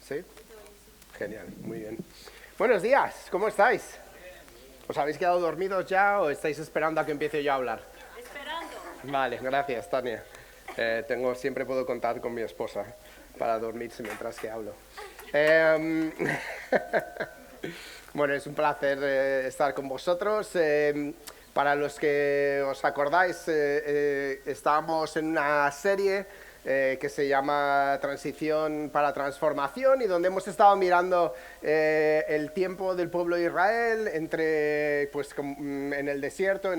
¿Sí? Genial, muy bien. Buenos días, ¿cómo estáis? ¿Os habéis quedado dormidos ya o estáis esperando a que empiece yo a hablar? Esperando. Vale, gracias, Tania. Siempre puedo contar con mi esposa para dormirse mientras que hablo. Em, Bueno, es un placer estar con vosotros. Para los que os acordáis, estábamos en una serie que se llama Transición para Transformación y donde hemos estado mirando el tiempo del pueblo de Israel en el desierto,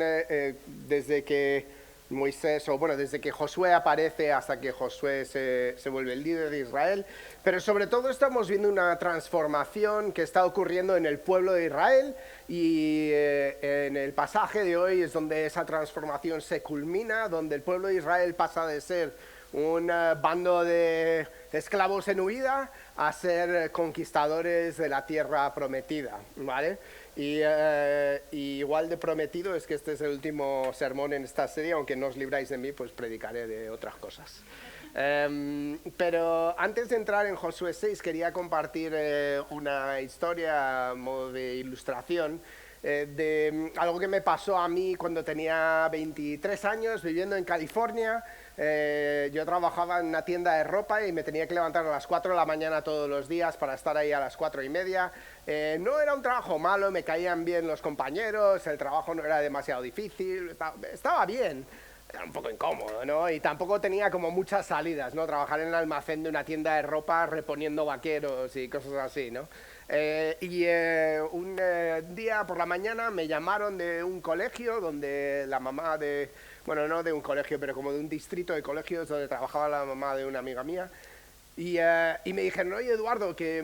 desde que Moisés, o bueno, desde que Josué aparece hasta que Josué se vuelve el líder de Israel, pero sobre todo estamos viendo una transformación que está ocurriendo en el pueblo de Israel y en el pasaje de hoy es donde esa transformación se culmina, donde el pueblo de Israel pasa de ser un bando de esclavos en huida a ser conquistadores de la tierra prometida, ¿vale? Y igual de prometido es que este es el último sermón en esta serie, aunque no os libráis de mí, pues predicaré de otras cosas. Pero antes de entrar en Josué 6 quería compartir una historia a modo de ilustración de algo que me pasó a mí cuando tenía 23 años viviendo en California. Yo trabajaba en una tienda de ropa y me tenía que levantar a las 4 de la mañana todos los días para estar ahí a las 4:30. No era un trabajo malo, me caían bien los compañeros, el trabajo no era demasiado difícil, estaba bien. Era un poco incómodo, ¿no? Y tampoco tenía como muchas salidas, ¿no? Trabajar en el almacén de una tienda de ropa reponiendo vaqueros y cosas así, ¿no? Un día por la mañana me llamaron de un colegio donde la mamá de... Bueno, no de un colegio, pero como de un distrito de colegios donde trabajaba la mamá de una amiga mía. Y me dijeron, oye Eduardo, que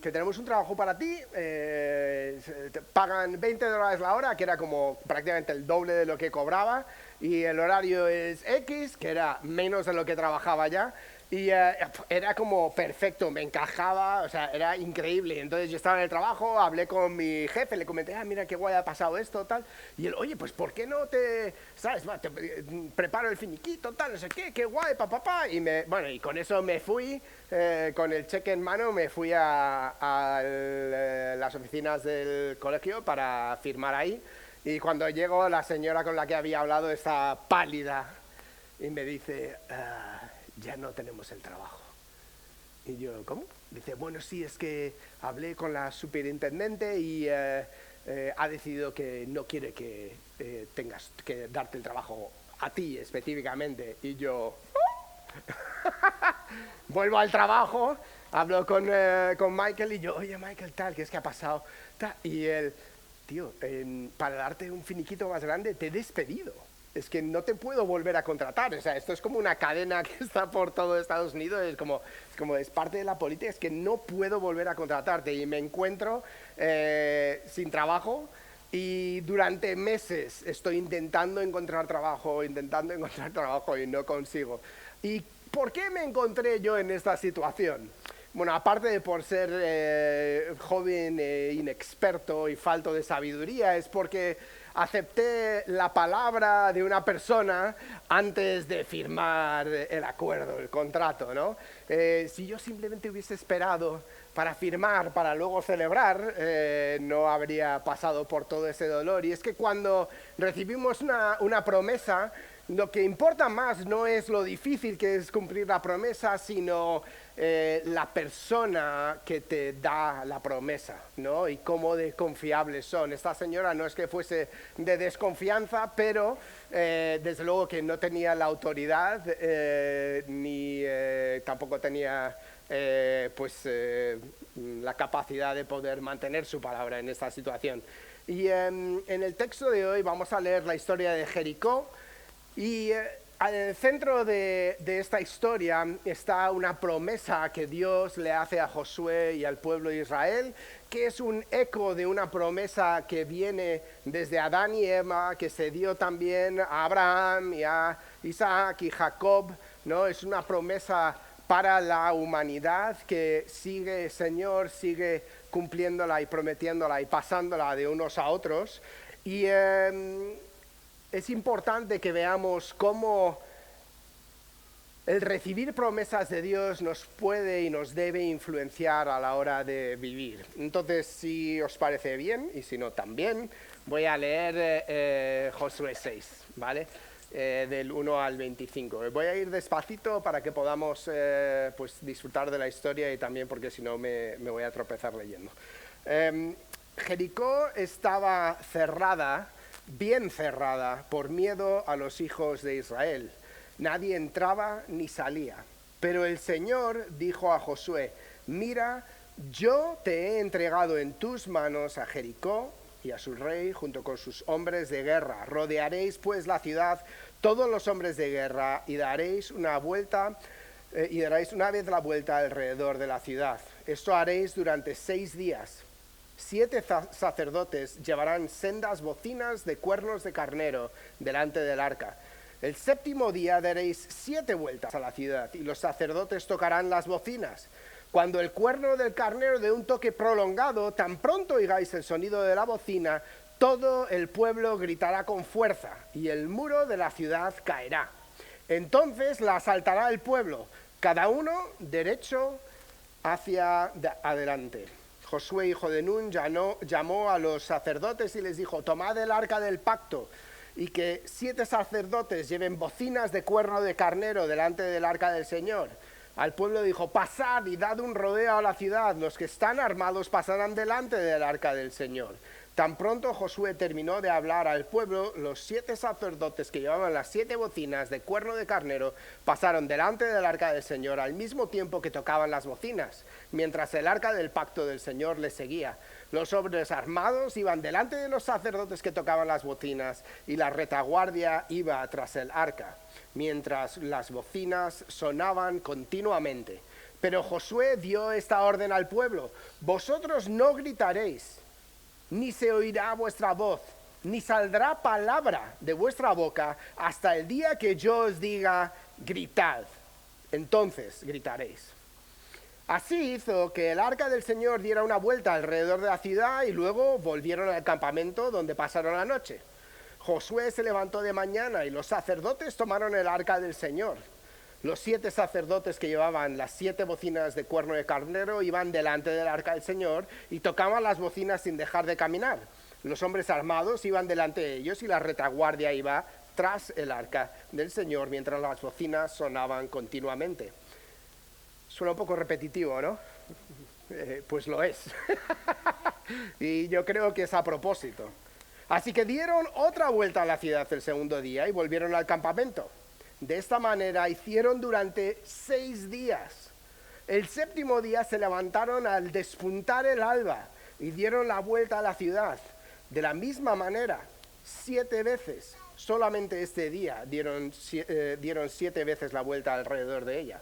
tenemos un trabajo para ti, te pagan $20 la hora, que era como prácticamente el doble de lo que cobraba, y el horario es X, que era menos de lo que trabajaba ya, y era como perfecto, me encajaba, o sea, era increíble. Entonces yo estaba en el trabajo, hablé con mi jefe, le comenté, mira qué guay ha pasado esto, tal, y él, oye, pues ¿por qué no sabes, preparo el finiquito, tal, no sé qué guay, papá, y con eso me fui, con el cheque en mano, me fui a las oficinas del colegio para firmar ahí, y cuando llego la señora con la que había hablado está pálida y me dice, ya no tenemos el trabajo. Y yo, ¿cómo? Dice, bueno, sí, es que hablé con la superintendente y ha decidido que no quiere que tengas que darte el trabajo a ti específicamente. Y yo vuelvo al trabajo, hablo con Michael y yo, oye Michael, tal, ¿qué es que ha pasado? Tal, y él, tío, para darte un finiquito más grande te he despedido. Es que no te puedo volver a contratar. O sea, esto es como una cadena que está por todo Estados Unidos. Es parte de la política. Es que no puedo volver a contratarte. Y me encuentro sin trabajo. Y durante meses estoy intentando encontrar trabajo y no consigo. ¿Y por qué me encontré yo en esta situación? Bueno, aparte de por ser joven e inexperto y falto de sabiduría, es porque acepté la palabra de una persona antes de firmar el acuerdo, el contrato, ¿no? Si yo simplemente hubiese esperado para firmar, para luego celebrar, no habría pasado por todo ese dolor. Y es que cuando recibimos una promesa, lo que importa más no es lo difícil que es cumplir la promesa, sino la persona que te da la promesa, ¿no? Y cómo de confiables son. Esta señora no es que fuese de desconfianza, pero desde luego que no tenía la autoridad ni tampoco tenía la capacidad de poder mantener su palabra en esta situación. Y en el texto de hoy vamos a leer la historia de Jericó. Y en el centro de esta historia está una promesa que Dios le hace a Josué y al pueblo de Israel, que es un eco de una promesa que viene desde Adán y Eva, que se dio también a Abraham y a Isaac y Jacob, ¿no? Es una promesa para la humanidad que sigue, Señor, sigue cumpliéndola y prometiéndola y pasándola de unos a otros. Y es importante que veamos cómo El recibir promesas de Dios nos puede y nos debe influenciar a la hora de vivir. Entonces, si os parece bien, y si no también, voy a leer Josué 6, ¿vale? Del 1 al 25. Voy a ir despacito para que podamos pues, disfrutar de la historia y también porque si no me voy a tropezar leyendo. Jericó estaba cerrada, bien cerrada, por miedo a los hijos de Israel. Nadie entraba ni salía. Pero el Señor dijo a Josué: mira, yo te he entregado en tus manos a Jericó y a su rey junto con sus hombres de guerra. Rodearéis pues la ciudad, todos los hombres de guerra, y daréis una vez la vuelta alrededor de la ciudad. Esto haréis durante 6 días. 7 sacerdotes llevarán sendas bocinas de cuernos de carnero delante del arca. El 7º día daréis 7 vueltas a la ciudad y los sacerdotes tocarán las bocinas. Cuando el cuerno del carnero dé un toque prolongado, tan pronto oigáis el sonido de la bocina, todo el pueblo gritará con fuerza y el muro de la ciudad caerá. Entonces la asaltará el pueblo, cada uno derecho hacia adelante. Josué, hijo de Nun, llamó a los sacerdotes y les dijo: tomad el arca del pacto, y que 7 sacerdotes lleven bocinas de cuerno de carnero delante del arca del Señor. Al pueblo dijo: pasad y dad un rodeo a la ciudad, los que están armados pasarán delante del arca del Señor. Tan pronto Josué terminó de hablar al pueblo, los 7 sacerdotes que llevaban las 7 bocinas de cuerno de carnero pasaron delante del arca del Señor al mismo tiempo que tocaban las bocinas, mientras el arca del pacto del Señor les seguía. Los hombres armados iban delante de los sacerdotes que tocaban las bocinas y la retaguardia iba tras el arca, mientras las bocinas sonaban continuamente. Pero Josué dio esta orden al pueblo: vosotros no gritaréis, ni se oirá vuestra voz, ni saldrá palabra de vuestra boca hasta el día que yo os diga: gritad. Entonces gritaréis. Así hizo que el arca del Señor diera una vuelta alrededor de la ciudad y luego volvieron al campamento donde pasaron la noche. Josué se levantó de mañana y los sacerdotes tomaron el arca del Señor. Los 7 sacerdotes que llevaban las 7 bocinas de cuerno de carnero iban delante del arca del Señor y tocaban las bocinas sin dejar de caminar. Los hombres armados iban delante de ellos y la retaguardia iba tras el arca del Señor mientras las bocinas sonaban continuamente. Suena un poco repetitivo, ¿no? Pues lo es. Y yo creo que es a propósito. Así que dieron otra vuelta a la ciudad el 2º día y volvieron al campamento. De esta manera hicieron durante 6 días. El 7º día se levantaron al despuntar el alba y dieron la vuelta a la ciudad. De la misma manera, 7 veces. Solamente este día dieron 7 veces la vuelta alrededor de ella.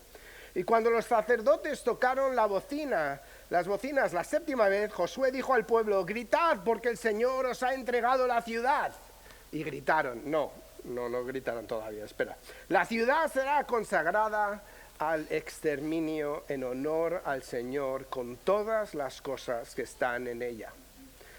Y cuando los sacerdotes tocaron las bocinas la 7ª vez, Josué dijo al pueblo: gritad porque el Señor os ha entregado la ciudad. Y gritaron. No gritaron todavía, espera. La ciudad será consagrada al exterminio en honor al Señor con todas las cosas que están en ella.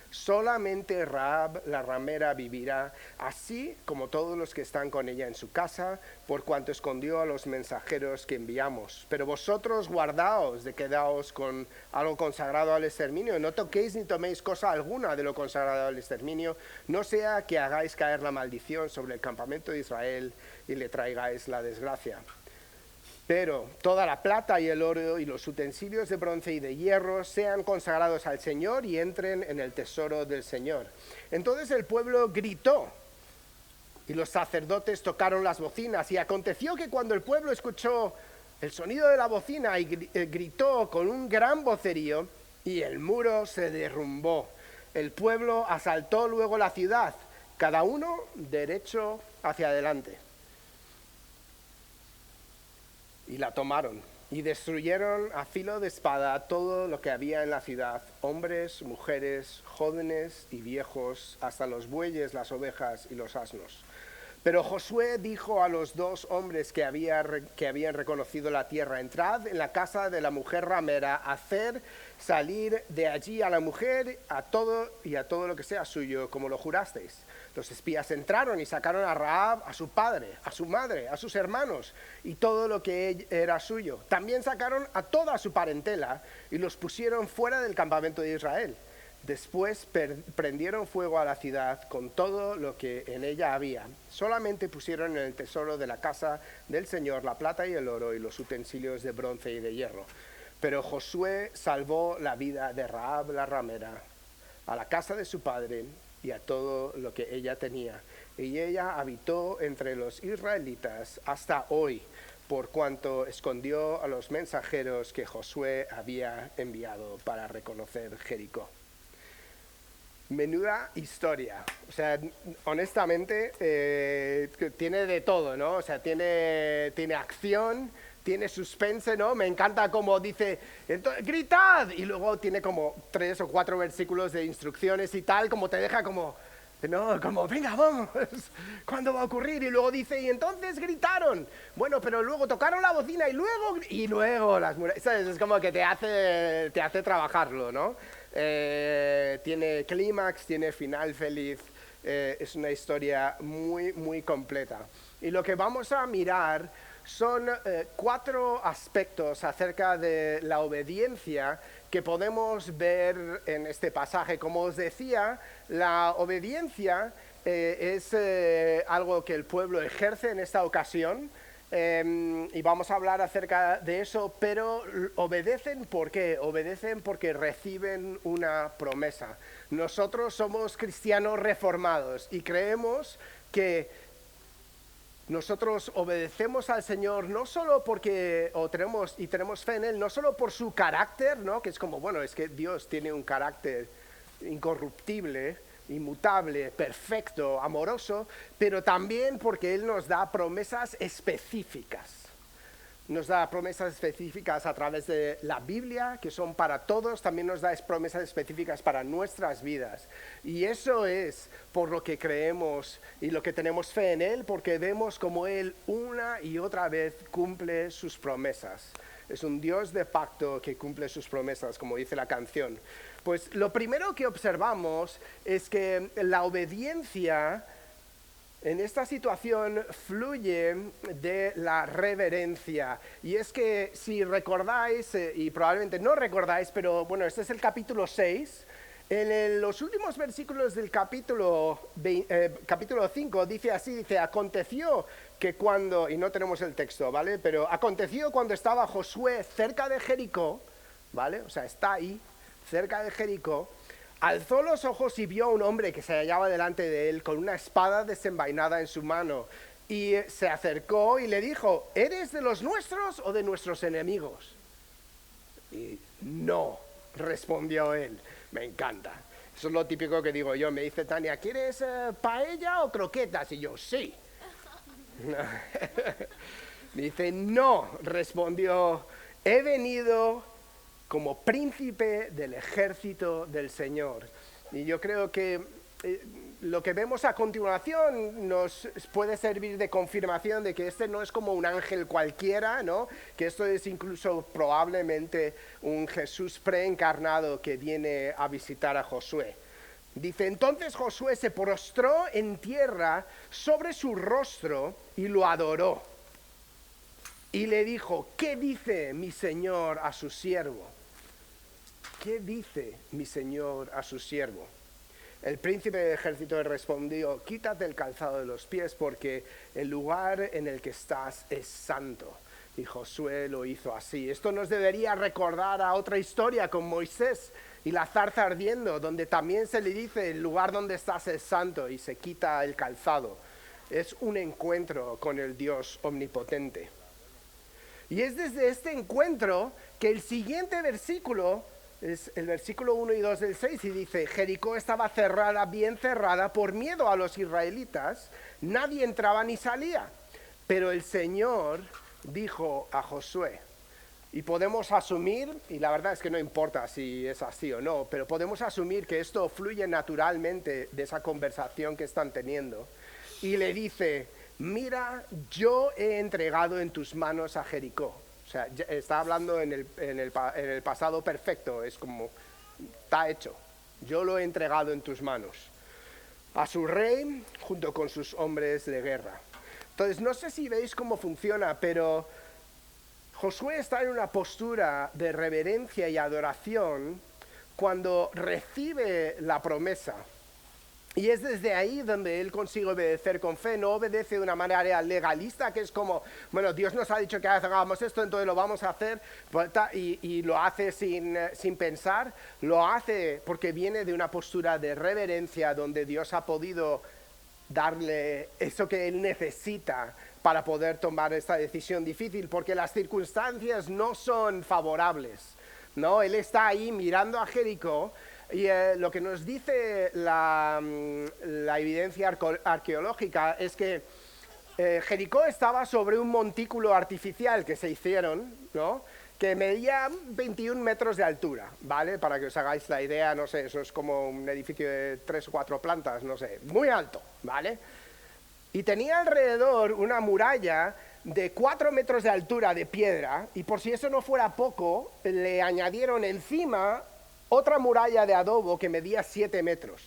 Solamente Rahab la ramera vivirá, así como todos los que están con ella en su casa, por cuanto escondió a los mensajeros que enviamos. Pero vosotros guardaos de quedaos con algo consagrado al exterminio. No toquéis ni toméis cosa alguna de lo consagrado al exterminio, no sea que hagáis caer la maldición sobre el campamento de Israel y le traigáis la desgracia. Pero toda la plata y el oro y los utensilios de bronce y de hierro sean consagrados al Señor y entren en el tesoro del Señor. Entonces el pueblo gritó y los sacerdotes tocaron las bocinas. Y aconteció que cuando el pueblo escuchó el sonido de la bocina y gritó con un gran vocerío, y el muro se derrumbó. El pueblo asaltó luego la ciudad, cada uno derecho hacia adelante. Y la tomaron y destruyeron a filo de espada todo lo que había en la ciudad, hombres, mujeres, jóvenes y viejos, hasta los bueyes, las ovejas y los asnos. Pero Josué dijo a los dos hombres que habían reconocido la tierra: entrad en la casa de la mujer ramera, hacer salir de allí a la mujer a todo lo que sea suyo, como lo jurasteis. Los espías entraron y sacaron a Rahab, a su padre, a su madre, a sus hermanos y todo lo que era suyo. También sacaron a toda su parentela y los pusieron fuera del campamento de Israel. Después prendieron fuego a la ciudad con todo lo que en ella había. Solamente pusieron en el tesoro de la casa del Señor la plata y el oro y los utensilios de bronce y de hierro. Pero Josué salvó la vida de Rahab la ramera, a la casa de su padre y a todo lo que ella tenía. Y ella habitó entre los israelitas hasta hoy, por cuanto escondió a los mensajeros que Josué había enviado para reconocer Jericó. Menuda historia. O sea, honestamente, tiene de todo, ¿no? O sea, tiene acción, tiene suspense, ¿no? Me encanta como dice, gritad, y luego tiene como 3 o 4 versículos de instrucciones y tal, como te deja como, no, como, venga, vamos, ¿cuándo va a ocurrir? Y luego dice, y entonces gritaron. Bueno, pero luego tocaron la bocina y luego las murallas. Es como que te hace trabajarlo, ¿no? Tiene clímax, tiene final feliz, es una historia muy, muy completa. Y lo que vamos a mirar son 4 aspectos acerca de la obediencia que podemos ver en este pasaje. Como os decía, la obediencia es algo que el pueblo ejerce en esta ocasión. Y vamos a hablar acerca de eso, pero obedecen ¿por qué? Obedecen porque reciben una promesa. Nosotros somos cristianos reformados y creemos que nosotros obedecemos al Señor no solo porque tenemos fe en Él, no solo por su carácter, ¿no? Que es como, bueno, es que Dios tiene un carácter incorruptible, inmutable, perfecto, amoroso, pero también porque Él nos da promesas específicas. Nos da promesas específicas a través de la Biblia, que son para todos, también nos da promesas específicas para nuestras vidas. Y eso es por lo que creemos y lo que tenemos fe en Él, porque vemos como Él una y otra vez cumple sus promesas. Es un Dios de pacto que cumple sus promesas, como dice la canción. Pues lo primero que observamos es que la obediencia en esta situación fluye de la reverencia. Y es que si recordáis, y probablemente no recordáis, pero bueno, este es el capítulo 6. Los últimos versículos del capítulo 5 dice así, dice, aconteció que cuando, y no tenemos el texto, ¿vale? Pero aconteció cuando estaba Josué cerca de Jericó, ¿vale? O sea, está ahí, cerca de Jericó. Alzó los ojos y vio a un hombre que se hallaba delante de él con una espada desenvainada en su mano. Y se acercó y le dijo, ¿eres de los nuestros o de nuestros enemigos? Y no, respondió él. Me encanta. Eso es lo típico que digo yo. Me dice Tania, ¿quieres paella o croquetas? Y yo, sí. Dice, no, respondió, he venido como príncipe del ejército del Señor. Y yo creo que lo que vemos a continuación nos puede servir de confirmación de que este no es como un ángel cualquiera, ¿no? Que esto es incluso probablemente un Jesús preencarnado que viene a visitar a Josué. Dice, entonces Josué se prostró en tierra sobre su rostro y lo adoró. Y le dijo, ¿qué dice mi señor a su siervo? ¿Qué dice mi señor a su siervo? El príncipe del ejército le respondió, quítate el calzado de los pies porque el lugar en el que estás es santo. Y Josué lo hizo así. Esto nos debería recordar a otra historia con Moisés y la zarza ardiendo, donde también se le dice, el lugar donde estás es santo, y se quita el calzado. Es un encuentro con el Dios omnipotente. Y es desde este encuentro que el siguiente versículo es el versículo 1 y 2 del 6 y dice, Jericó estaba cerrada, bien cerrada, por miedo a los israelitas, nadie entraba ni salía. Pero el Señor dijo a Josué, y podemos asumir, y la verdad es que no importa si es así o no, pero podemos asumir que esto fluye naturalmente de esa conversación que están teniendo. Y le dice, mira, yo he entregado en tus manos a Jericó. O sea, está hablando en el pasado perfecto, es como, está hecho. Yo lo he entregado en tus manos. A su rey junto con sus hombres de guerra. Entonces, no sé si veis cómo funciona, pero Josué está en una postura de reverencia y adoración cuando recibe la promesa. Y es desde ahí donde él consigue obedecer con fe, no obedece de una manera legalista, que es como, bueno, Dios nos ha dicho que hagamos esto, entonces lo vamos a hacer, y lo hace sin pensar, lo hace porque viene de una postura de reverencia donde Dios ha podido darle eso que él necesita para poder tomar esta decisión difícil, porque las circunstancias no son favorables, ¿no? Él está ahí mirando a Jericó. Y lo que nos dice la evidencia arqueológica es que Jericó estaba sobre un montículo artificial que se hicieron, ¿no? Que medía 21 metros de altura, ¿vale? Para que os hagáis la idea, no sé, eso es como un edificio de 3 o 4 plantas, no sé, muy alto, ¿vale? Y tenía alrededor una muralla de 4 metros de altura de piedra, y por si eso no fuera poco, le añadieron encima otra muralla de adobo que medía 7 metros.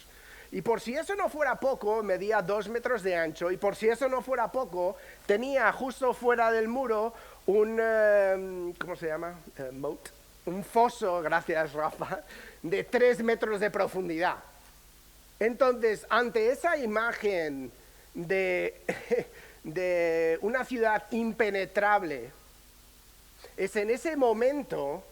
Y por si eso no fuera poco, medía 2 metros de ancho. Y por si eso no fuera poco, tenía justo fuera del muro un, ¿cómo se llama? Moat. Un foso, gracias Rafa, de 3 metros de profundidad. Entonces, ante esa imagen de una ciudad impenetrable, es en ese momento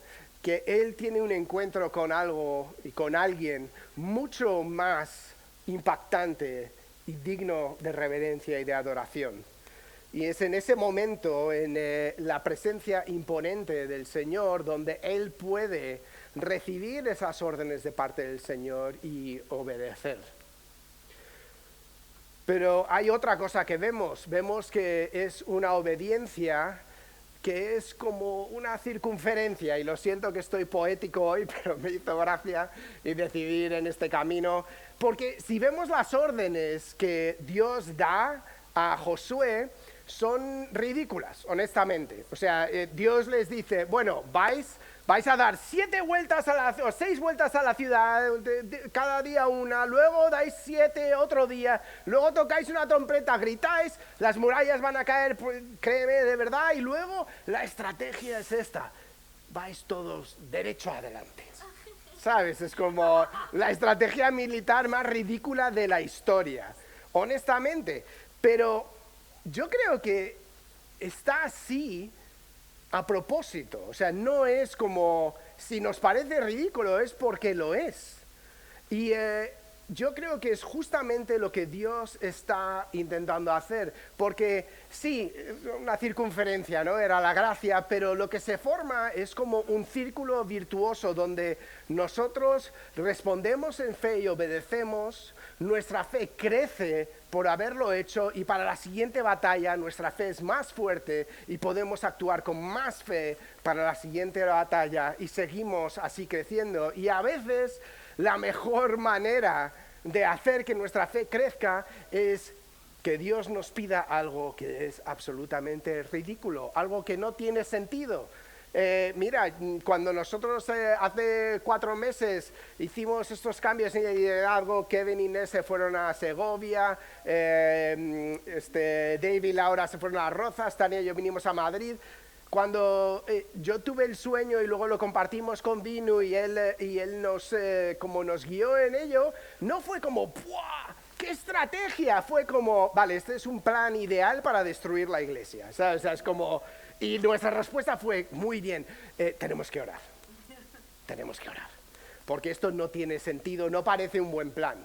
que él tiene un encuentro con algo y con alguien mucho más impactante y digno de reverencia y de adoración. Y es en ese momento, en la presencia imponente del Señor, donde él puede recibir esas órdenes de parte del Señor y obedecer. Pero hay otra cosa que vemos que es una obediencia que es como una circunferencia, y lo siento que estoy poético hoy, pero me hizo gracia y decidir en este camino, porque si vemos las órdenes que Dios da a Josué, son ridículas, honestamente. O sea, Dios les dice, bueno, vais a dar 7 vueltas o 6 vueltas a la ciudad, cada día una, luego dais 7 otro día, luego tocáis una trompeta, gritáis, las murallas van a caer, créeme, de verdad, y luego la estrategia es esta, vais todos derecho adelante. ¿Sabes? Es como la estrategia militar más ridícula de la historia, honestamente. Pero yo creo que está así a propósito, o sea, no es como si nos parece ridículo, es porque lo es. Y yo creo que es justamente lo que Dios está intentando hacer, porque sí, una circunferencia, ¿no? Era la gracia, pero lo que se forma es como un círculo virtuoso donde nosotros respondemos en fe y obedecemos, nuestra fe crece por haberlo hecho, y para la siguiente batalla nuestra fe es más fuerte y podemos actuar con más fe para la siguiente batalla, y seguimos así creciendo. Y a veces la mejor manera de hacer que nuestra fe crezca es que Dios nos pida algo que es absolutamente ridículo, algo que no tiene sentido. Mira, cuando nosotros hace 4 meses hicimos estos cambios en liderazgo, Kevin y Inés se fueron a Segovia, Dave y Laura se fueron a Rozas, Tania y yo vinimos a Madrid. Cuando yo tuve el sueño y luego lo compartimos con Vinu y él como nos guió en ello, no fue como ¡buah! ¡Qué estrategia! Fue como, vale, este es un plan ideal para destruir la iglesia, ¿sabes? O sea, es como, y nuestra respuesta fue, muy bien, tenemos que orar, porque esto no tiene sentido, no parece un buen plan,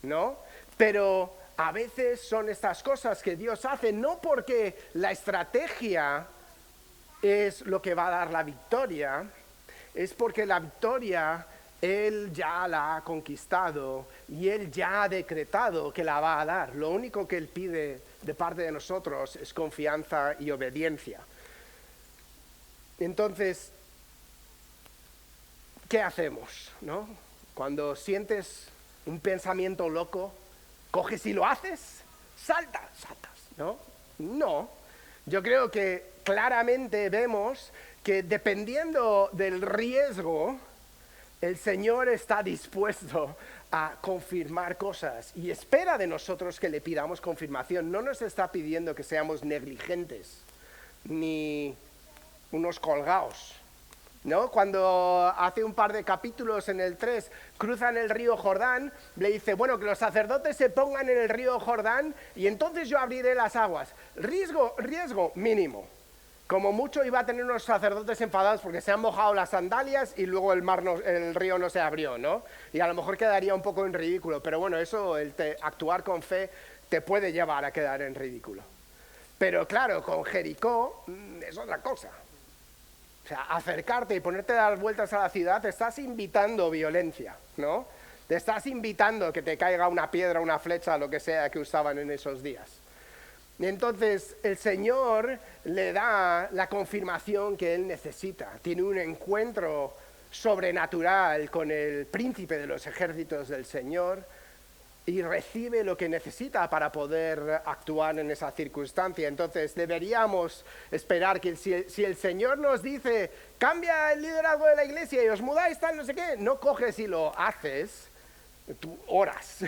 ¿no? Pero a veces son estas cosas que Dios hace, no porque la estrategia es lo que va a dar la victoria, es porque la victoria Él ya la ha conquistado y Él ya ha decretado que la va a dar. Lo único que Él pide de parte de nosotros es confianza y obediencia. Entonces, ¿qué hacemos, no? Cuando sientes un pensamiento loco, coges y lo haces, saltas, ¿no? No. Yo creo que claramente vemos que dependiendo del riesgo, el Señor está dispuesto a confirmar cosas y espera de nosotros que le pidamos confirmación. No nos está pidiendo que seamos negligentes ni unos colgados, ¿no? Cuando hace un par de capítulos en el 3 cruzan el río Jordán, le dice, bueno, que los sacerdotes se pongan en el río Jordán y entonces yo abriré las aguas. Riesgo mínimo. Como mucho iba a tener unos sacerdotes enfadados porque se han mojado las sandalias y luego el río no se abrió, ¿no? Y a lo mejor quedaría un poco en ridículo, pero bueno, eso, actuar con fe te puede llevar a quedar en ridículo. Pero claro, con Jericó es otra cosa. O sea, acercarte y ponerte a dar vueltas a la ciudad, te estás invitando violencia, ¿no? Te estás invitando que te caiga una piedra, una flecha, lo que sea que usaban en esos días. Y entonces el Señor le da la confirmación que él necesita. Tiene un encuentro sobrenatural con el príncipe de los ejércitos del Señor y recibe lo que necesita para poder actuar en esa circunstancia. Entonces deberíamos esperar que si el Señor nos dice, cambia el liderazgo de la iglesia y os mudáis tal, no sé qué, no coges y lo haces, tú oras.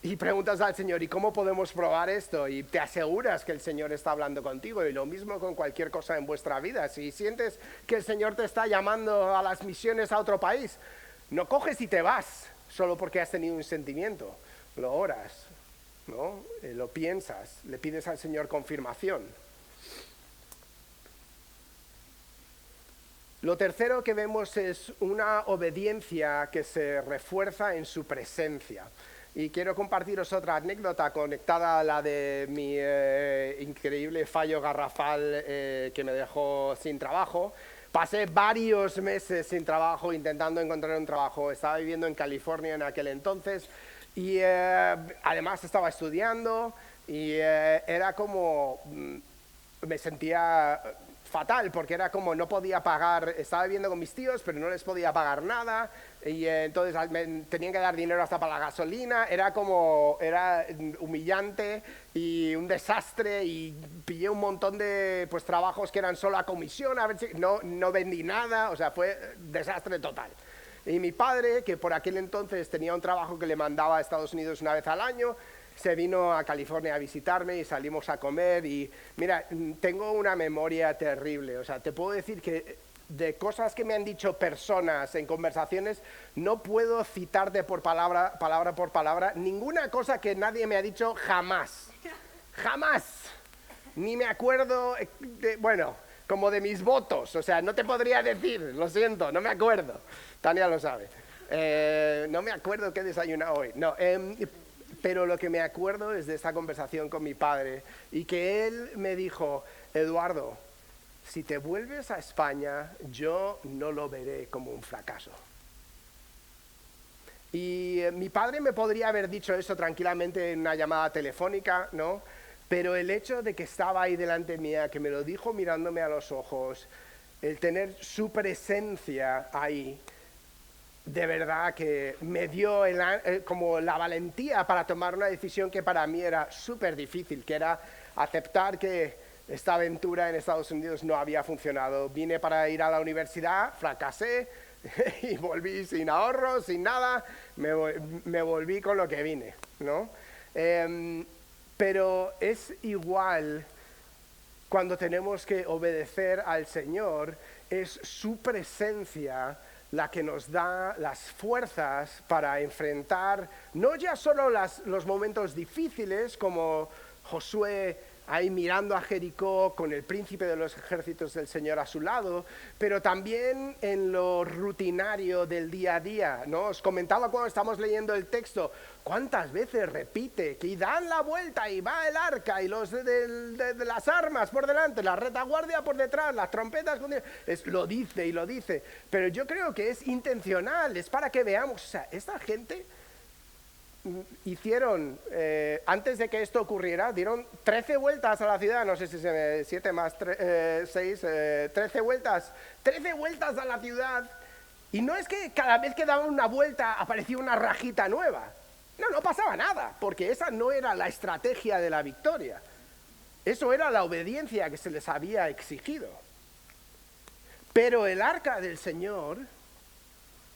Y preguntas al Señor, ¿y cómo podemos probar esto? Y te aseguras que el Señor está hablando contigo. Y lo mismo con cualquier cosa en vuestra vida. Si sientes que el Señor te está llamando a las misiones a otro país, no coges y te vas solo porque has tenido un sentimiento. Lo oras, ¿no? Lo piensas, le pides al Señor confirmación. Lo tercero que vemos es una obediencia que se refuerza en su presencia. Y quiero compartiros otra anécdota conectada a la de mi increíble fallo garrafal que me dejó sin trabajo. Pasé varios meses sin trabajo intentando encontrar un trabajo. Estaba viviendo en California en aquel entonces y además estaba estudiando y era como... me sentía fatal porque era como no podía pagar, estaba viviendo con mis tíos pero no les podía pagar nada y entonces me tenían que dar dinero hasta para la gasolina, era humillante y un desastre y pillé un montón de trabajos que eran solo a comisión, a ver si no vendí nada, o sea, fue desastre total. Y mi padre, que por aquel entonces tenía un trabajo que le mandaba a Estados Unidos una vez al año, se vino a California a visitarme y salimos a comer y mira, tengo una memoria terrible, o sea, te puedo decir que de cosas que me han dicho personas en conversaciones, no puedo citarte por palabra por palabra, ninguna cosa que nadie me ha dicho jamás, ni me acuerdo, como de mis votos, o sea, no te podría decir, lo siento, no me acuerdo, Tania lo sabe, no me acuerdo qué he desayunado hoy, pero lo que me acuerdo es de esta conversación con mi padre y que él me dijo, Eduardo, si te vuelves a España, yo no lo veré como un fracaso. Y mi padre me podría haber dicho eso tranquilamente en una llamada telefónica, ¿no? Pero el hecho de que estaba ahí delante mía, que me lo dijo mirándome a los ojos, el tener su presencia ahí, de verdad que me dio como la valentía para tomar una decisión que para mí era súper difícil, que era aceptar que esta aventura en Estados Unidos no había funcionado. Vine para ir a la universidad, fracasé y volví sin ahorros, sin nada, me volví con lo que vine, ¿no? Pero es igual cuando tenemos que obedecer al Señor, es su presencia la que nos da las fuerzas para enfrentar no ya solo los momentos difíciles como Josué ahí mirando a Jericó con el príncipe de los ejércitos del Señor a su lado, pero también en lo rutinario del día a día, ¿no? Os comentaba cuando estamos leyendo el texto, cuántas veces repite que dan la vuelta y va el arca y los de las armas por delante, la retaguardia por detrás, las trompetas, lo dice y lo dice, pero yo creo que es intencional, es para que veamos, o sea, esta gente hicieron, antes de que esto ocurriera, dieron 13 vueltas a la ciudad, no sé si 7 más 6, 13 vueltas a la ciudad, y no es que cada vez que daban una vuelta aparecía una rajita nueva, no pasaba nada, porque esa no era la estrategia de la victoria. Eso era la obediencia que se les había exigido. Pero el arca del Señor,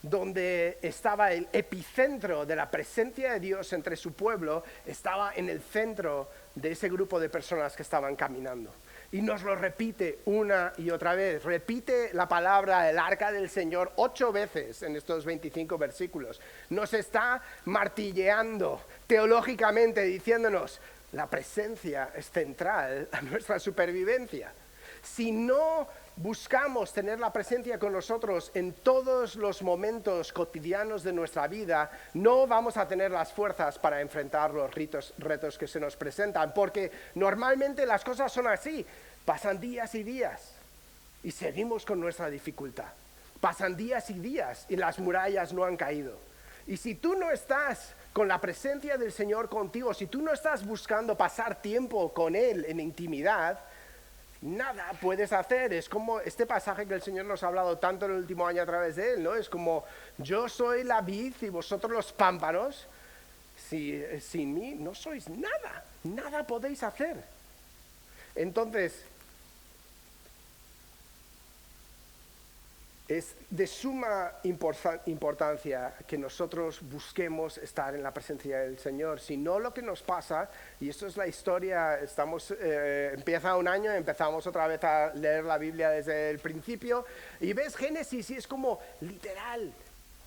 donde estaba el epicentro de la presencia de Dios entre su pueblo, estaba en el centro de ese grupo de personas que estaban caminando. Y nos lo repite una y otra vez. Repite la palabra el arca del Señor 8 veces en estos 25 versículos. Nos está martilleando teológicamente, diciéndonos, la presencia es central a nuestra supervivencia. Si no buscamos tener la presencia con nosotros en todos los momentos cotidianos de nuestra vida, no vamos a tener las fuerzas para enfrentar los retos que se nos presentan, porque normalmente las cosas son así. Pasan días y días y seguimos con nuestra dificultad. Pasan días y días y las murallas no han caído. Y si tú no estás con la presencia del Señor contigo, si tú no estás buscando pasar tiempo con Él en intimidad, nada puedes hacer. Es como este pasaje que el Señor nos ha hablado tanto en el último año a través de Él, ¿no? Es como, yo soy la vid y vosotros los pámpanos. Sin mí no sois nada, nada podéis hacer. Entonces, es de suma importancia que nosotros busquemos estar en la presencia del Señor. Si no, lo que nos pasa, y esto es la historia, empieza un año, empezamos otra vez a leer la Biblia desde el principio, y ves Génesis y es como literal.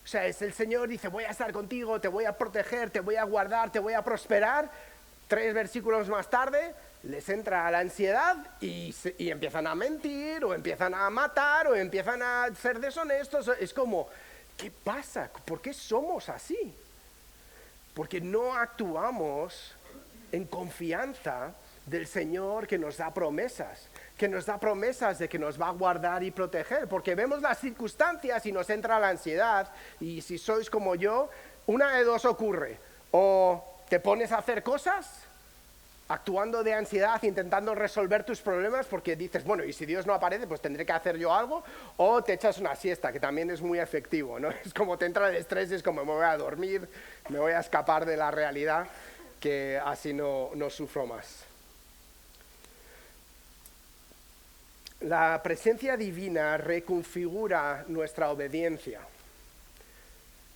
O sea, es el Señor dice, voy a estar contigo, te voy a proteger, te voy a guardar, te voy a prosperar. 3 versículos más tarde les entra la ansiedad y empiezan a mentir, o empiezan a matar, o empiezan a ser deshonestos. Es como, ¿qué pasa? ¿Por qué somos así? Porque no actuamos en confianza del Señor que nos da promesas de que nos va a guardar y proteger, porque vemos las circunstancias y nos entra la ansiedad. Y si sois como yo, una de dos ocurre: o te pones a hacer cosas actuando de ansiedad, intentando resolver tus problemas porque dices, bueno, y si Dios no aparece, pues tendré que hacer yo algo, o te echas una siesta, que también es muy efectivo, ¿no? Es como te entra el estrés, es como me voy a dormir, me voy a escapar de la realidad, que así no sufro más. La presencia divina reconfigura nuestra obediencia.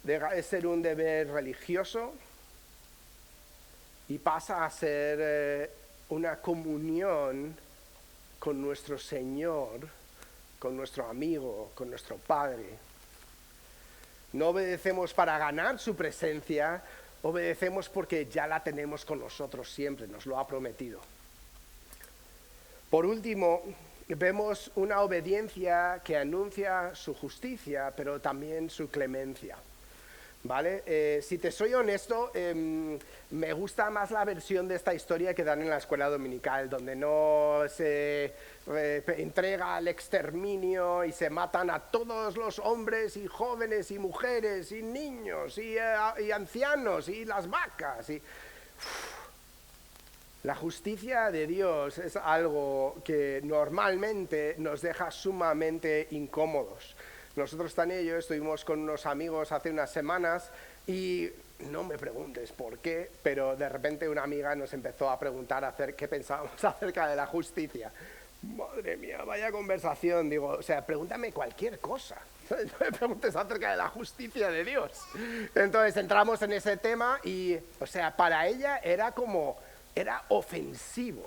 Deja de ser un deber religioso y pasa a ser una comunión con nuestro Señor, con nuestro amigo, con nuestro Padre. No obedecemos para ganar su presencia, obedecemos porque ya la tenemos con nosotros siempre, nos lo ha prometido. Por último, vemos una obediencia que anuncia su justicia, pero también su clemencia. ¿Vale? Si te soy honesto, me gusta más la versión de esta historia que dan en la escuela dominical, donde no se entrega al exterminio y se matan a todos los hombres y jóvenes y mujeres y niños y ancianos y las vacas. La justicia de Dios es algo que normalmente nos deja sumamente incómodos. Nosotros, Tania y yo, estuvimos con unos amigos hace unas semanas y no me preguntes por qué, pero de repente una amiga nos empezó a preguntar qué pensábamos acerca de la justicia. Madre mía, vaya conversación. Digo, o sea, pregúntame cualquier cosa. No me preguntes acerca de la justicia de Dios. Entonces entramos en ese tema y, o sea, para ella era ofensivo.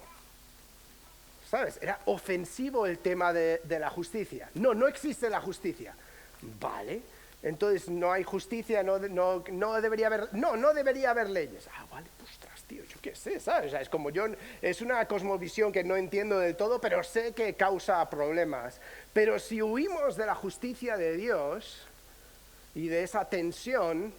¿Sabes? Era ofensivo el tema de la justicia. No existe la justicia. Vale, entonces no hay justicia, no debería haber leyes. Vale, ostras, tío, yo qué sé, ¿sabes? O sea, es una cosmovisión que no entiendo del todo, pero sé que causa problemas. Pero si huimos de la justicia de Dios y de esa tensión,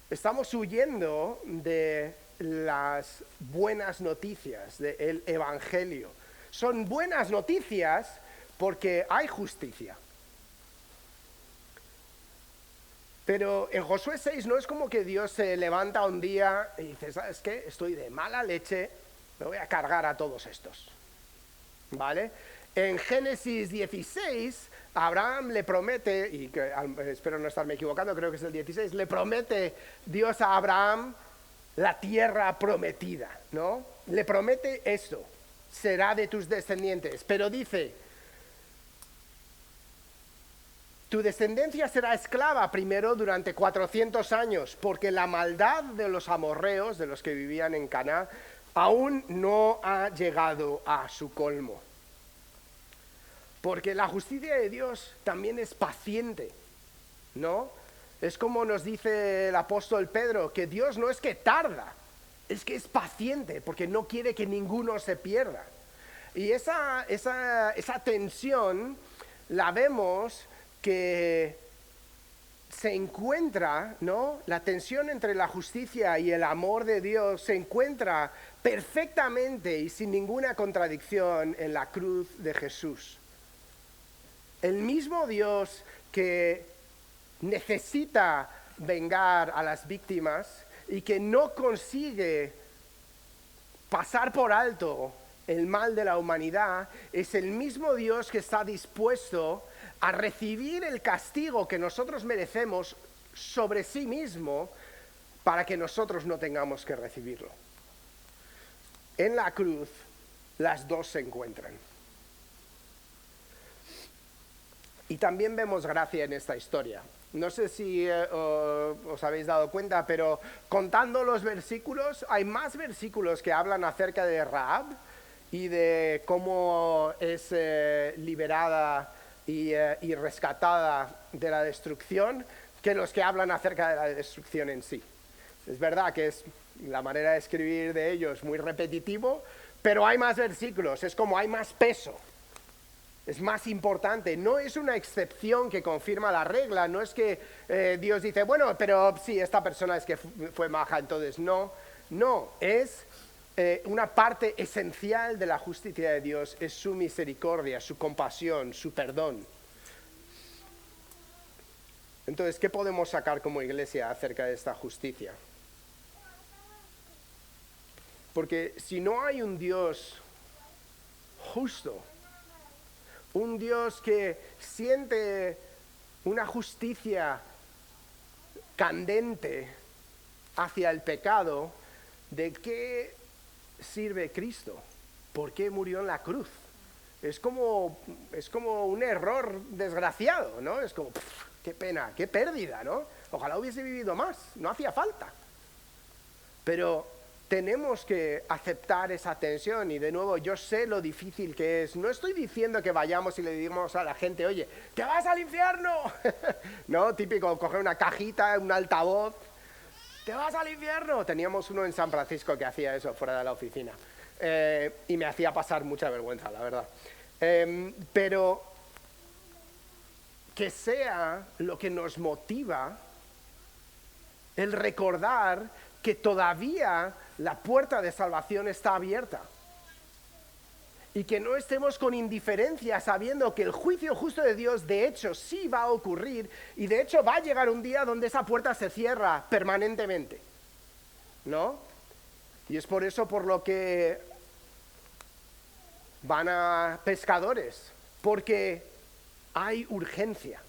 estamos huyendo de las buenas noticias del Evangelio. Son buenas noticias porque hay justicia. Pero en Josué 6 no es como que Dios se levanta un día y dice, ¿sabes qué? Estoy de mala leche, me voy a cargar a todos estos. ¿Vale? En Génesis 16, Abraham le promete, y espero no estarme equivocando, creo que es el 16, le promete Dios a Abraham la tierra prometida, ¿no? Le promete esto. será de tus descendientes. Pero dice, tu descendencia será esclava primero durante 400 años, porque la maldad de los amorreos, de los que vivían en Canaán, aún no ha llegado a su colmo. Porque la justicia de Dios también es paciente, ¿no? Es como nos dice el apóstol Pedro, que Dios no es que tarda, es que es paciente, porque no quiere que ninguno se pierda. Y esa tensión la vemos que se encuentra, ¿no? La tensión entre la justicia y el amor de Dios se encuentra perfectamente y sin ninguna contradicción en la cruz de Jesús. El mismo Dios que necesita vengar a las víctimas y que no consigue pasar por alto el mal de la humanidad, es el mismo Dios que está dispuesto a recibir el castigo que nosotros merecemos sobre sí mismo para que nosotros no tengamos que recibirlo. En la cruz, las dos se encuentran. Y también vemos gracia en esta historia. No sé si os habéis dado cuenta, pero contando los versículos, hay más versículos que hablan acerca de Rahab y de cómo es liberada y rescatada de la destrucción, que los que hablan acerca de la destrucción en sí. Es verdad que es la manera de escribir de ellos muy repetitivo, pero hay más versículos, es como hay más peso. Es más importante, no es una excepción que confirma la regla, no es que Dios dice, bueno, pero sí, esta persona es que fue maja, entonces no, es una parte esencial de la justicia de Dios, es su misericordia, su compasión, su perdón. Entonces, ¿qué podemos sacar como iglesia acerca de esta justicia? Porque si no hay un Dios justo, un Dios que siente una justicia candente hacia el pecado, ¿de qué sirve Cristo? ¿Por qué murió en la cruz? Es como un error desgraciado, ¿no? Es como, qué pena, qué pérdida, ¿no? Ojalá hubiese vivido más, no hacía falta. Pero tenemos que aceptar esa tensión y de nuevo yo sé lo difícil que es. No estoy diciendo que vayamos y le digamos a la gente, oye, ¡te vas al infierno! No, típico, coger una cajita, un altavoz, ¡te vas al infierno! Teníamos uno en San Francisco que hacía eso fuera de la oficina y me hacía pasar mucha vergüenza, la verdad. Pero que sea lo que nos motiva el recordar que todavía la puerta de salvación está abierta. Y que no estemos con indiferencia sabiendo que el juicio justo de Dios de hecho sí va a ocurrir y de hecho va a llegar un día donde esa puerta se cierra permanentemente, ¿no? Y es por eso por lo que van a pescadores, porque hay urgencia.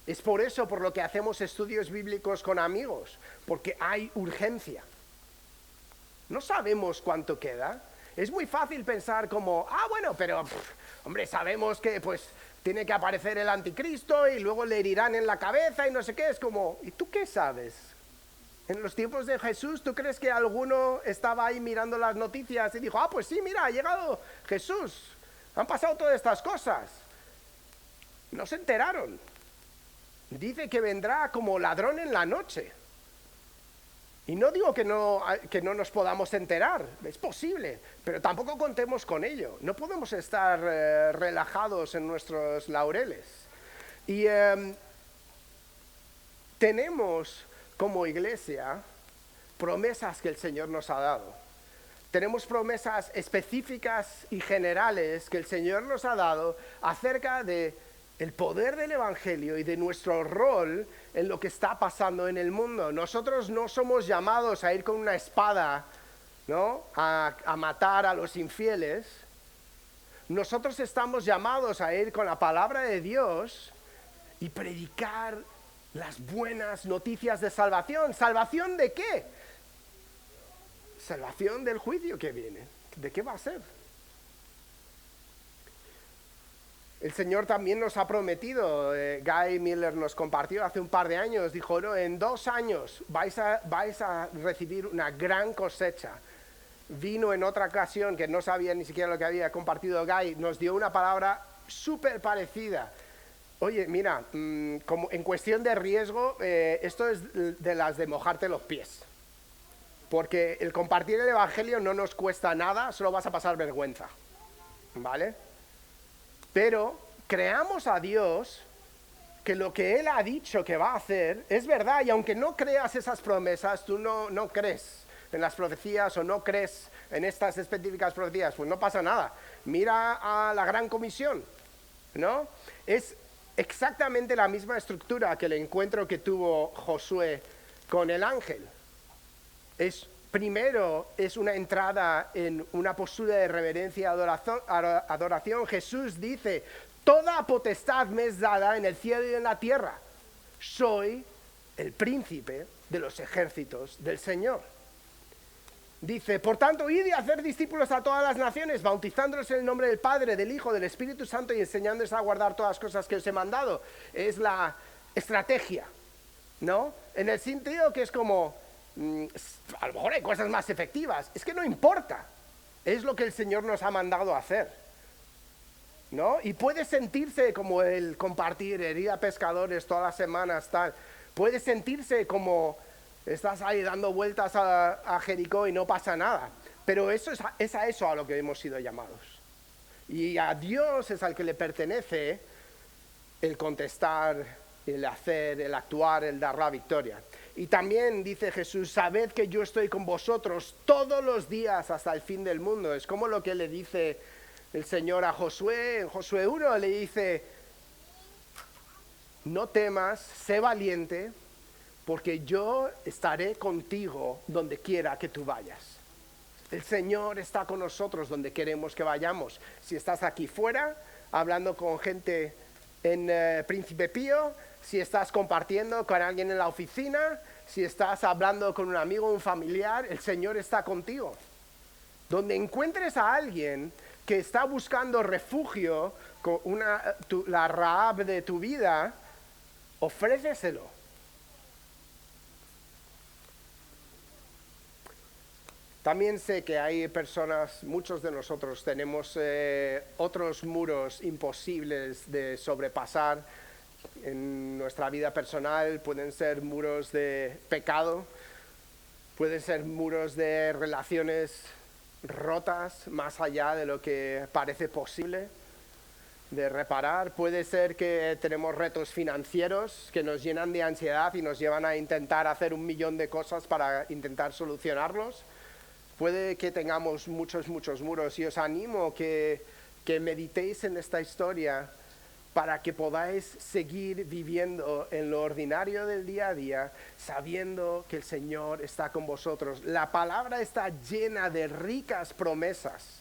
Es por eso por lo que hacemos estudios bíblicos con amigos, porque hay urgencia. No sabemos cuánto queda. Es muy fácil pensar como, bueno, pero, hombre, sabemos que pues tiene que aparecer el anticristo y luego le herirán en la cabeza y no sé qué. Es como, ¿y tú qué sabes? En los tiempos de Jesús, ¿tú crees que alguno estaba ahí mirando las noticias y dijo, pues sí, mira, ha llegado Jesús, han pasado todas estas cosas? No se enteraron. Dice que vendrá como ladrón en la noche. Y no digo que no nos podamos enterar, es posible, pero tampoco contemos con ello. No podemos estar relajados en nuestros laureles. Y tenemos como iglesia promesas que el Señor nos ha dado. Tenemos promesas específicas y generales que el Señor nos ha dado acerca de el poder del Evangelio y de nuestro rol en lo que está pasando en el mundo. Nosotros no somos llamados a ir con una espada, ¿no? a matar a los infieles. Nosotros estamos llamados a ir con la palabra de Dios y predicar las buenas noticias de salvación. ¿Salvación de qué? Salvación del juicio que viene. ¿de qué va a ser? El Señor también nos ha prometido, Guy Miller nos compartió hace un par de años, dijo, no, en 2 años vais a recibir una gran cosecha. Vino en otra ocasión, que no sabía ni siquiera lo que había compartido Guy, nos dio una palabra súper parecida. Oye, mira, como en cuestión de riesgo, esto es de las de mojarte los pies. Porque el compartir el Evangelio no nos cuesta nada, solo vas a pasar vergüenza. ¿Vale? Pero creamos a Dios que lo que Él ha dicho que va a hacer es verdad, y aunque no creas esas promesas, tú no crees en las profecías o no crees en estas específicas profecías, pues no pasa nada. Mira a la Gran Comisión, ¿no? Es exactamente la misma estructura que el encuentro que tuvo Josué con el ángel. Primero es una entrada en una postura de reverencia y adoración. Jesús dice, toda potestad me es dada en el cielo y en la tierra. Soy el príncipe de los ejércitos del Señor. Dice, por tanto, id y hacer discípulos a todas las naciones, bautizándolos en el nombre del Padre, del Hijo, del Espíritu Santo y enseñándoles a guardar todas las cosas que os he mandado. Es la estrategia, ¿no? En el sentido que es como, a lo mejor hay cosas más efectivas, es que no importa, es lo que el Señor nos ha mandado a hacer, ¿no? Y puede sentirse como el compartir, ir a pescadores todas las semanas, tal, puede sentirse como estás ahí dando vueltas a Jericó y no pasa nada, pero eso es a eso a lo que hemos sido llamados. Y a Dios es al que le pertenece el contestar, el hacer, el actuar, el dar la victoria. Y también dice Jesús, sabed que yo estoy con vosotros todos los días hasta el fin del mundo. Es como lo que le dice el Señor a Josué. En Josué 1 le dice, no temas, sé valiente, porque yo estaré contigo donde quiera que tú vayas. El Señor está con nosotros donde queremos que vayamos. Si estás aquí fuera, hablando con gente en Príncipe Pío, si estás compartiendo con alguien en la oficina, si estás hablando con un amigo o un familiar, el Señor está contigo. Donde encuentres a alguien que está buscando refugio con la Rahab de tu vida, ofréceselo. También sé que hay personas, muchos de nosotros tenemos otros muros imposibles de sobrepasar en nuestra vida personal. Pueden ser muros de pecado, pueden ser muros de relaciones rotas más allá de lo que parece posible de reparar. Puede ser que tenemos retos financieros que nos llenan de ansiedad y nos llevan a intentar hacer 1.000.000 de cosas para intentar solucionarlos. Puede que tengamos muchos muros, y os animo que meditéis en esta historia para que podáis seguir viviendo en lo ordinario del día a día, sabiendo que el Señor está con vosotros. La palabra está llena de ricas promesas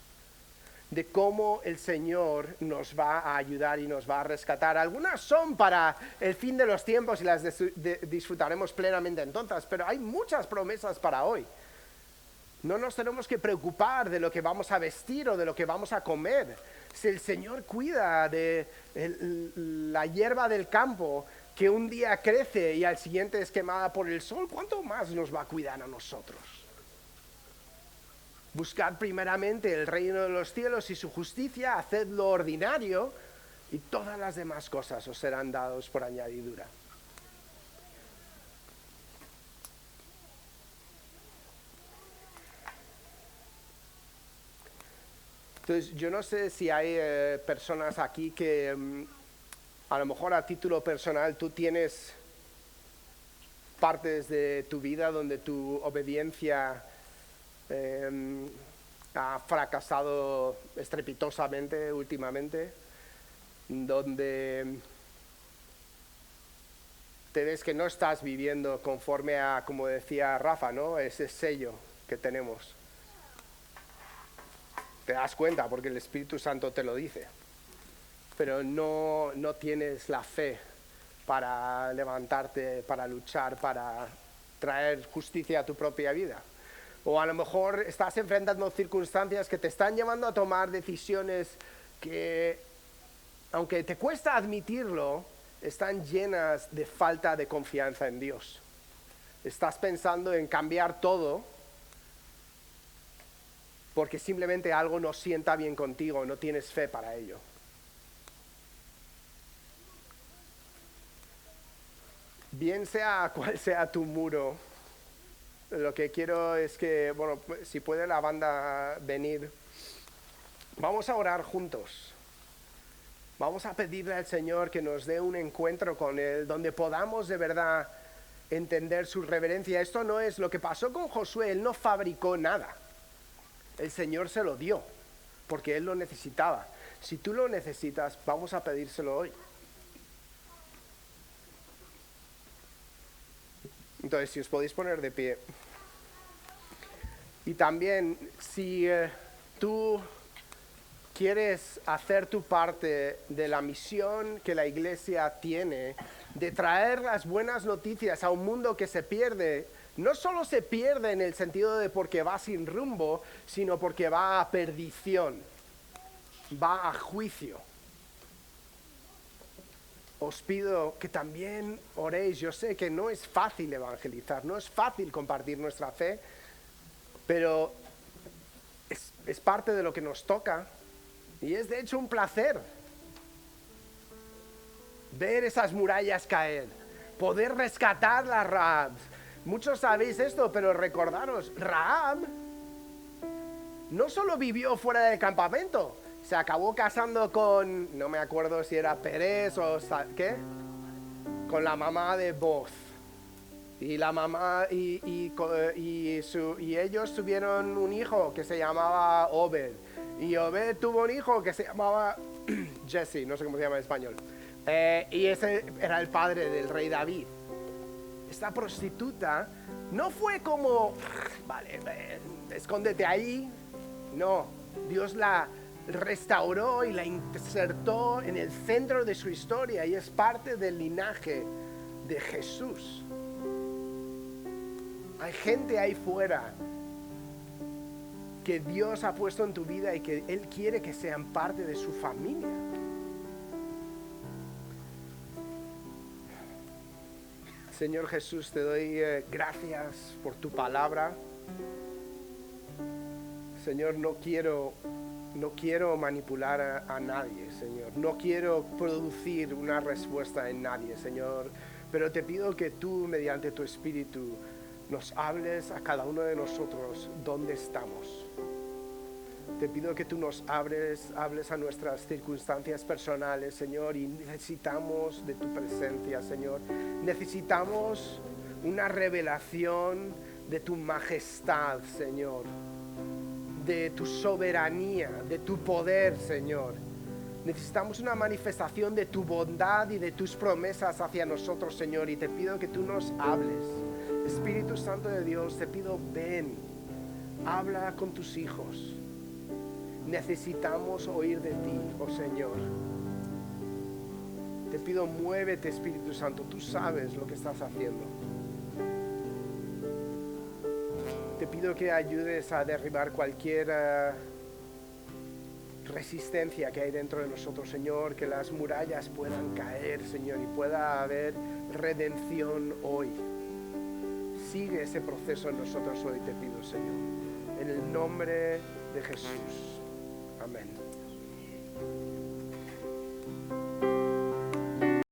de cómo el Señor nos va a ayudar y nos va a rescatar. Algunas son para el fin de los tiempos y las disfrutaremos plenamente entonces, pero hay muchas promesas para hoy. No nos tenemos que preocupar de lo que vamos a vestir o de lo que vamos a comer. Si el Señor cuida de la hierba del campo, que un día crece y al siguiente es quemada por el sol, ¿cuánto más nos va a cuidar a nosotros? Buscad primeramente el reino de los cielos y su justicia, haced lo ordinario y todas las demás cosas os serán dadas por añadidura. Entonces, yo no sé si hay personas aquí que a lo mejor a título personal tú tienes partes de tu vida donde tu obediencia ha fracasado estrepitosamente últimamente, donde te ves que no estás viviendo conforme a, como decía Rafa, ¿no? Ese sello que tenemos. Te das cuenta porque el Espíritu Santo te lo dice, pero no tienes la fe para levantarte, para luchar, para traer justicia a tu propia vida. O a lo mejor estás enfrentando circunstancias que te están llevando a tomar decisiones que, aunque te cuesta admitirlo, están llenas de falta de confianza en Dios. Estás pensando en cambiar todo porque simplemente algo no sienta bien contigo, no tienes fe para ello. Bien sea cual sea tu muro, lo que quiero es que, bueno, si puede la banda venir, vamos a orar juntos. Vamos a pedirle al Señor que nos dé un encuentro con Él, donde podamos de verdad entender su reverencia. Esto no es lo que pasó con Josué, él no fabricó nada. El Señor se lo dio, porque Él lo necesitaba. Si tú lo necesitas, vamos a pedírselo hoy. Entonces, si os podéis poner de pie. Y también, si tú quieres hacer tu parte de la misión que la iglesia tiene, de traer las buenas noticias a un mundo que se pierde, no solo se pierde en el sentido de porque va sin rumbo, sino porque va a perdición, va a juicio. Os pido que también oréis. Yo sé que no es fácil evangelizar, no es fácil compartir nuestra fe, pero es parte de lo que nos toca y es de hecho un placer ver esas murallas caer, poder rescatar las Rahab. Muchos sabéis esto, pero recordaros, Rahab no solo vivió fuera del campamento, se acabó casando con, no me acuerdo si era Pérez o ¿qué? Con la mamá de Boz. Y la mamá y ellos tuvieron un hijo que se llamaba Obed. Y Obed tuvo un hijo que se llamaba Jesse, no sé cómo se llama en español. Y ese era el padre del rey David. Esta prostituta no fue como, vale, escóndete ahí. No, Dios la restauró y la insertó en el centro de su historia y es parte del linaje de Jesús. Hay gente ahí fuera que Dios ha puesto en tu vida y que Él quiere que sean parte de su familia. Señor Jesús, te doy gracias por tu palabra. Señor, no quiero manipular a nadie, Señor. No quiero producir una respuesta en nadie, Señor. Pero te pido que tú, mediante tu Espíritu, nos hables a cada uno de nosotros dónde estamos. Te pido que tú nos hables a nuestras circunstancias personales, Señor, y necesitamos de tu presencia, Señor. Necesitamos una revelación de tu majestad, Señor, de tu soberanía, de tu poder, Señor. Necesitamos una manifestación de tu bondad y de tus promesas hacia nosotros, Señor, y te pido que tú nos hables. Espíritu Santo de Dios, te pido, ven, habla con tus hijos. Necesitamos oír de ti, oh Señor. Te pido, muévete, Espíritu Santo, tú sabes lo que estás haciendo. Te pido que ayudes a derribar cualquier resistencia que hay dentro de nosotros, Señor, que las murallas puedan caer, Señor, y pueda haber redención hoy. Sigue ese proceso en nosotros hoy, te pido, Señor, en el nombre de Jesús. Amén.